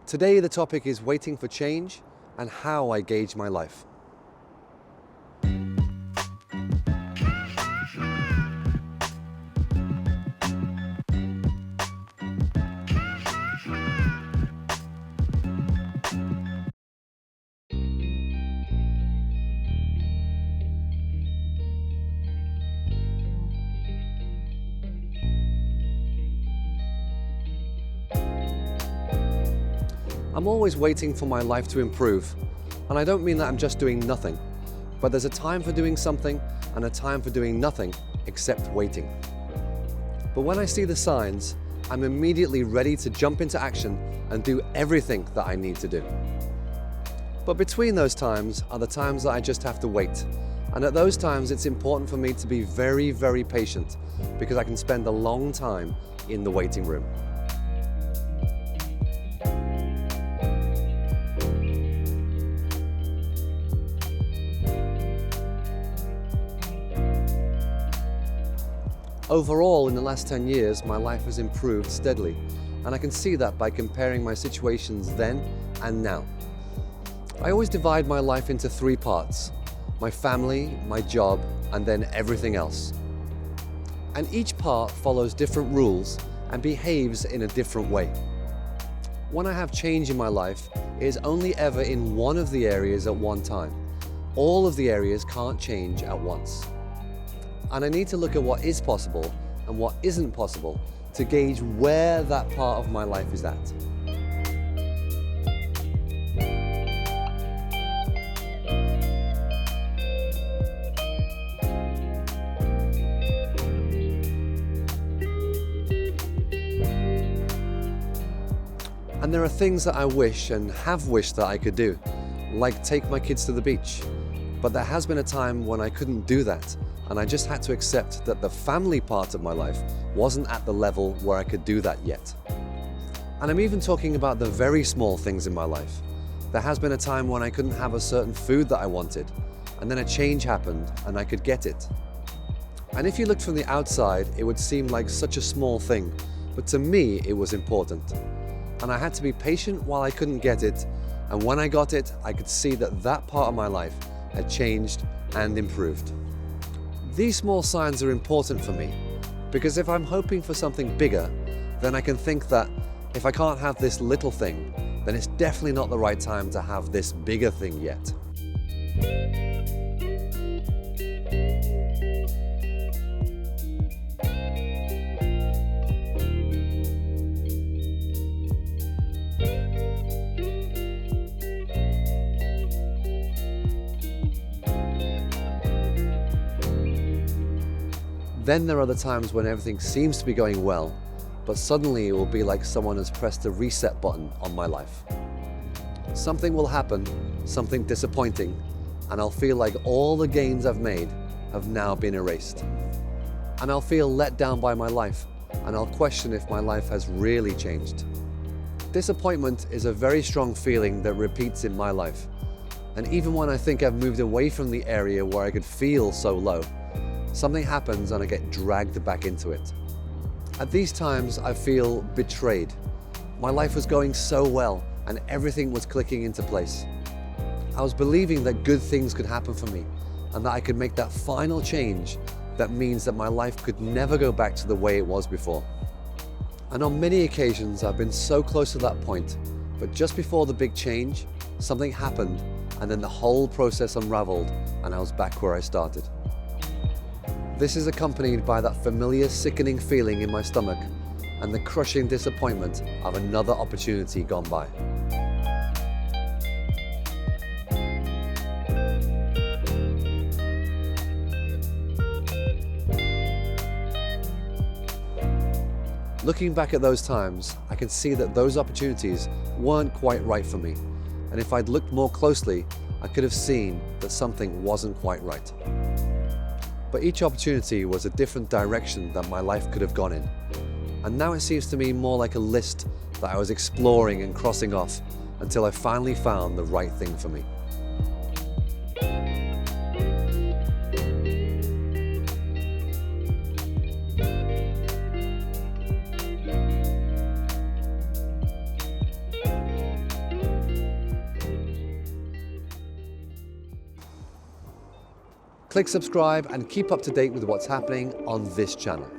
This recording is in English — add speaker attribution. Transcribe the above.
Speaker 1: Today the topic is waiting for change and how I gauge my life. I'm always waiting for my life to improve, and I don't mean that I'm just doing nothing, but there's a time for doing something and a time for doing nothing except waiting. But when I see the signs, I'm immediately ready to jump into action and do everything that I need to do. But between those times are the times that I just have to wait, and at those times it's important for me to be very, very patient because I can spend a long time in the waiting room. Overall, in the last 10 years, my life has improved steadily, and I can see that by comparing my situations then and now. I always divide my life into 3 parts: my family, my job, and then everything else. And each part follows different rules and behaves in a different way. When I have change in my life, it is only ever in one of the areas at one time. All of the areas can't change at once. And I need to look at what is possible and what isn't possible to gauge where that part of my life is at. And there are things that I wish and have wished that I could do, like take my kids to the beach. But there has been a time when I couldn't do that, and I just had to accept that the family part of my life wasn't at the level where I could do that yet. And I'm even talking about the very small things in my life. There has been a time when I couldn't have a certain food that I wanted, and then a change happened and I could get it. And if you looked from the outside, it would seem like such a small thing, but to me it was important. And I had to be patient while I couldn't get it, and when I got it, I could see that that part of my life had changed and improved. These small signs are important for me, because if I'm hoping for something bigger, then I can think that if I can't have this little thing, then it's definitely not the right time to have this bigger thing yet. Then there are the times when everything seems to be going well, but suddenly it will be like someone has pressed a reset button on my life. Something will happen, something disappointing, and I'll feel like all the gains I've made have now been erased. And I'll feel let down by my life, and I'll question if my life has really changed. Disappointment is a very strong feeling that repeats in my life. And even when I think I've moved away from the area where I could feel so low, something happens and I get dragged back into it. At these times, I feel betrayed. My life was going so well and everything was clicking into place. I was believing that good things could happen for me and that I could make that final change that means that my life could never go back to the way it was before. And on many occasions, I've been so close to that point, but just before the big change, something happened and then the whole process unraveled and I was back where I started. This is accompanied by that familiar sickening feeling in my stomach and the crushing disappointment of another opportunity gone by. Looking back at those times, I can see that those opportunities weren't quite right for me, and if I'd looked more closely, I could have seen that something wasn't quite right. But each opportunity was a different direction that my life could have gone in. And now it seems to me more like a list that I was exploring and crossing off until I finally found the right thing for me. Click subscribe and keep up to date with what's happening on this channel.